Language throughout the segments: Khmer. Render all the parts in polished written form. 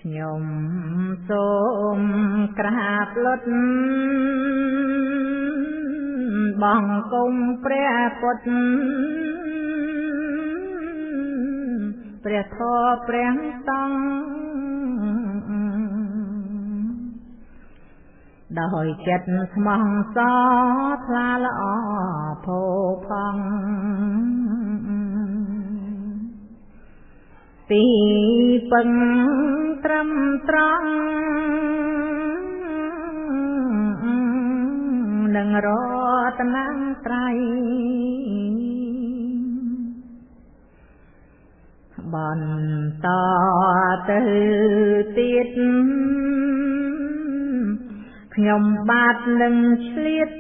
ខ្ញុំសូមក្រាបលុតបង្គំព្រះពុទ្ធព្រះធម៌ព្រះសង្ឃដោយចិត្តស្មោះសរថ្លាល្អផូរផង់ទីពឹងត្រឹមត្រង់នឹងរតនត្រ័យបន្តទៅទៀតខ្ញុំបាទនឹងឆ្លៀត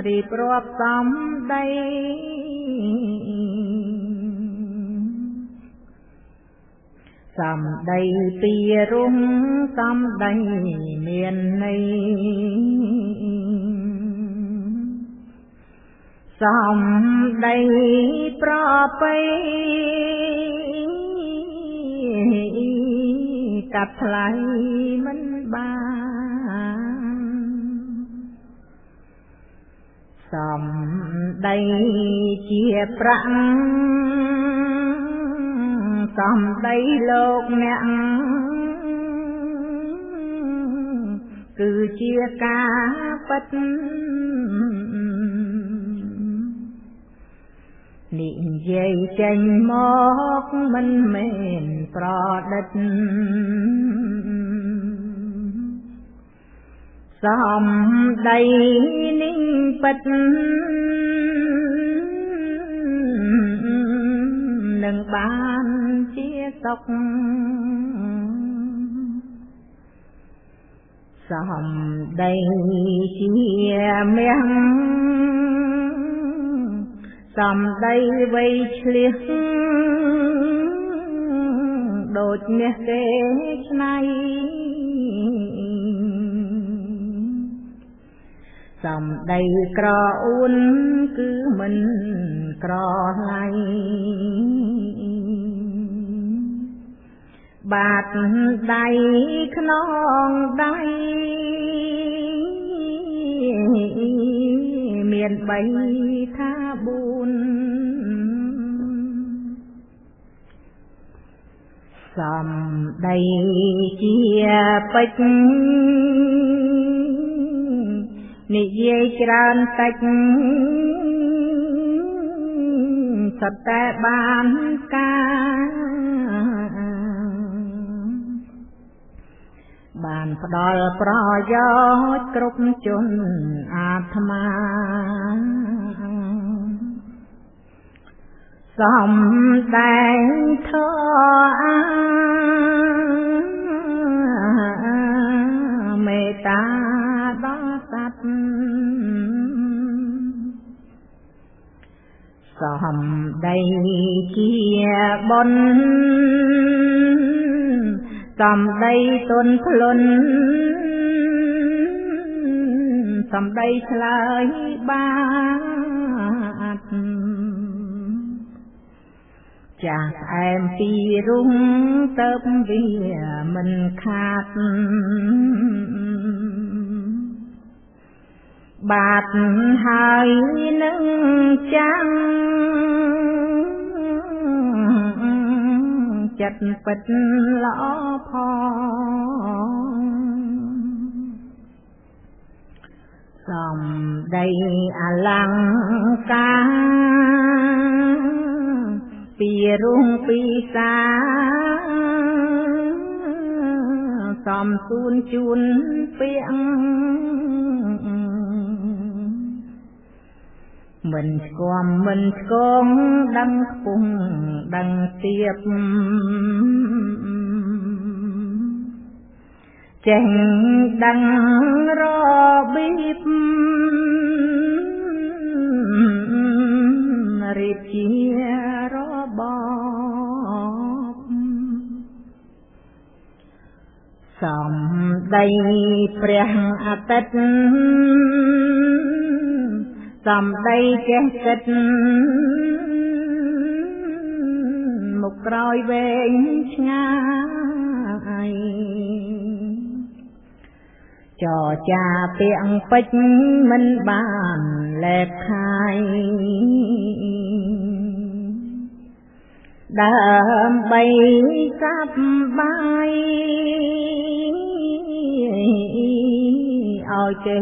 រៀបរាប់សំដីសំដីពីរុងសំដីមានន័យសំដីប្រពៃកាត់ថ្លៃមិនបានសំដីជាប្រាក់សំដីលោកអ្នកគឺជាការពិតនិយាយចេញមកមិនមែនប្រឌិតសំដីនេះពិតនឹងបានជាសុខសំដីជាមាំងសំដីវៃឆ្លៀសដូចមាសគេឆ្នៃសំដីក្រអួនគឺមិនក្រឡៃបាតដៃខ្នងដៃមាន3ថា4សំដីជាពេជ្រនិយាយច្រើនតិចសុទ្ធតែបានការបានផ្ដល់ប្រយោជន៍គ្រប់ជនអាត្មាសំដែងធម៌មេត្តាដល់សត្វសំដីជាបុណ្យសំដីទន់ភ្លន់សំដីឆ្លើយបាត់ចាស់ផ្អែមពីរុងទៅវាមិនខាតបាទហើយនឹងចាំចិត្តពិតល្អផងសំដីអលង្ការពីរុងពីសាសំទូនជូនពាក្យមិនស្គមមិនស្គងដឹងខ្ពស់ដឹងទៀបចេះដឹងរបៀបរៀបជារបបសំដីព្រះអាទិត្យសំដីចេះគិតមុខ ក្រោយវែងឆ្ងាយចរចាពាក្យពេចន៍មិនបានលែកខាយដើម្បីសប្បាយឲ្យគេ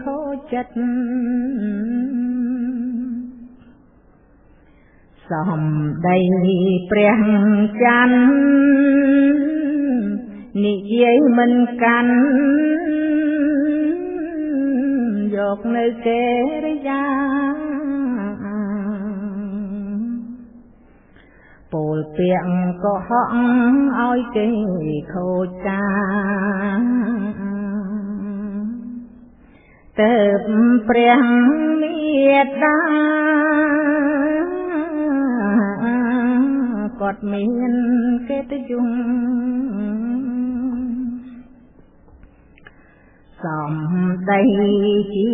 ខូចចិត្តសំដីព្រះច័ន្ទនិយាយមិនកាន់យកនៅកិរិយាពោលពាក្យកុហកឲ្យគេខូចការទៅព្រះមេត្តាគាត់មានកិត្តិយសសំដីជា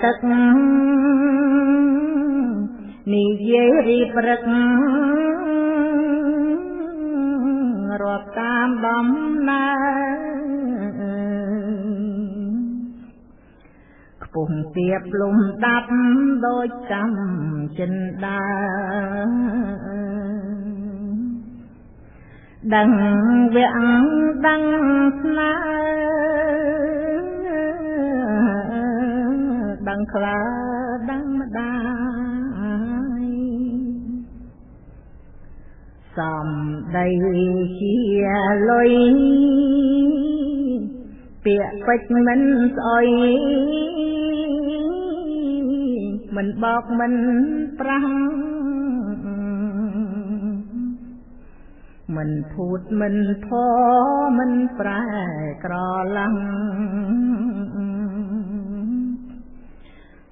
ទឹកនិយាយរីព្រឹករាប់តាមដំណើរខ្ពស់ទៀបលំដាប់ដូចកម្មចិន្តាដឹងវាំងដឹងស្នើដឹងខ្លាដឹងម្ដាយសំដីជាលុយពាក្យពេចន៍មិនស្អុយមិនបោកមិនប្រាំងមិនភូតមិនផមិនប្រែក្រឡំ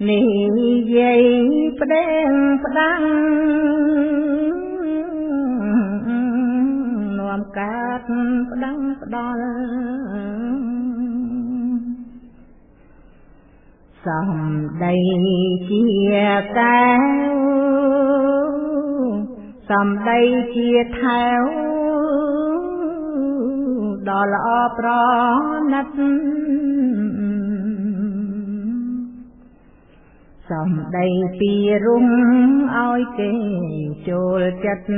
និយាយផ្ដេងផ្ដាំងនាំកាត់ផ្ដាំងផ្ដល់សំដីជាកែវសំដីជាថែវដល់ល្អប្រណិតសំដីពីរុំឲ្យគេចូលចិត្ត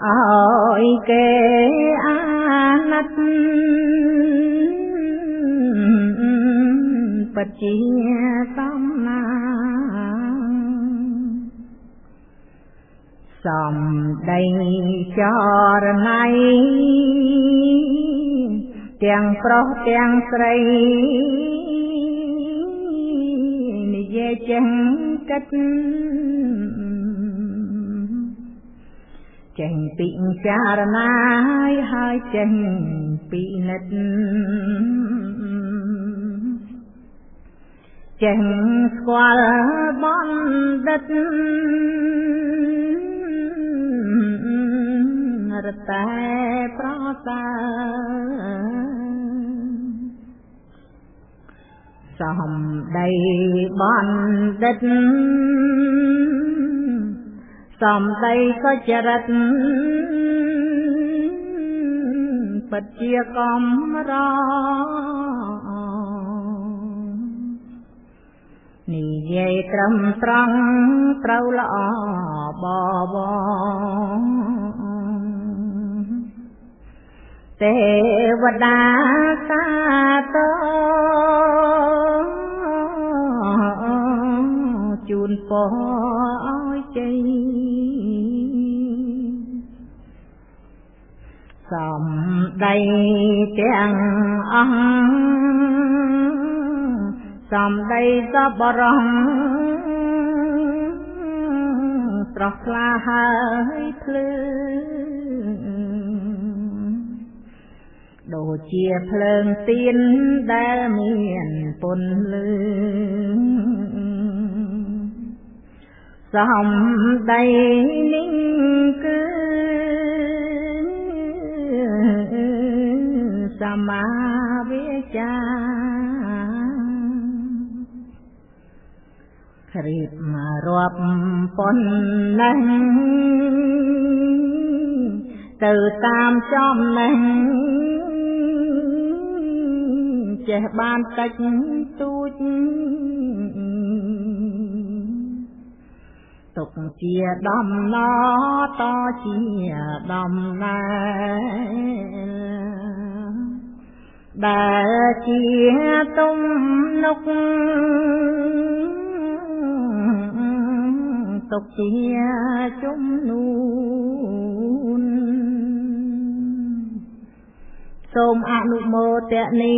ឲ្យគេអាណិតពិតជាសំណាសំដីចរណៃទាំងប្រុសទាំងស្រីនិយាយចេះកិត្តចេះពិចារណាហើយចេះពិនិត្យចេះស្គាល់បណ្ឌិតរតែប្រសើរសំដីបណ្ឌិតសំដីសុចរិតពិតជាកំរនិយាយត្រឹមត្រង់ត្រូវល្អបបទេវតាសាទរជូនពរឲ្យជ័យសំដីទាំងអង្គសំដីសបរំស្រស់ថ្លាហើយភ្លឺដូចជាភ្លើងទៀនដែលមានពន្លឺសំដីនេះគឺសមាវាចាខ រៀបរាប់ប៉ុណ្ណឹងទៅតាមចំណេះចេះបានតិចទូចទុកជាដំណតជាដំណើរដែលជាទំនុកទុកជាជំនួនសូមអនុមោទនា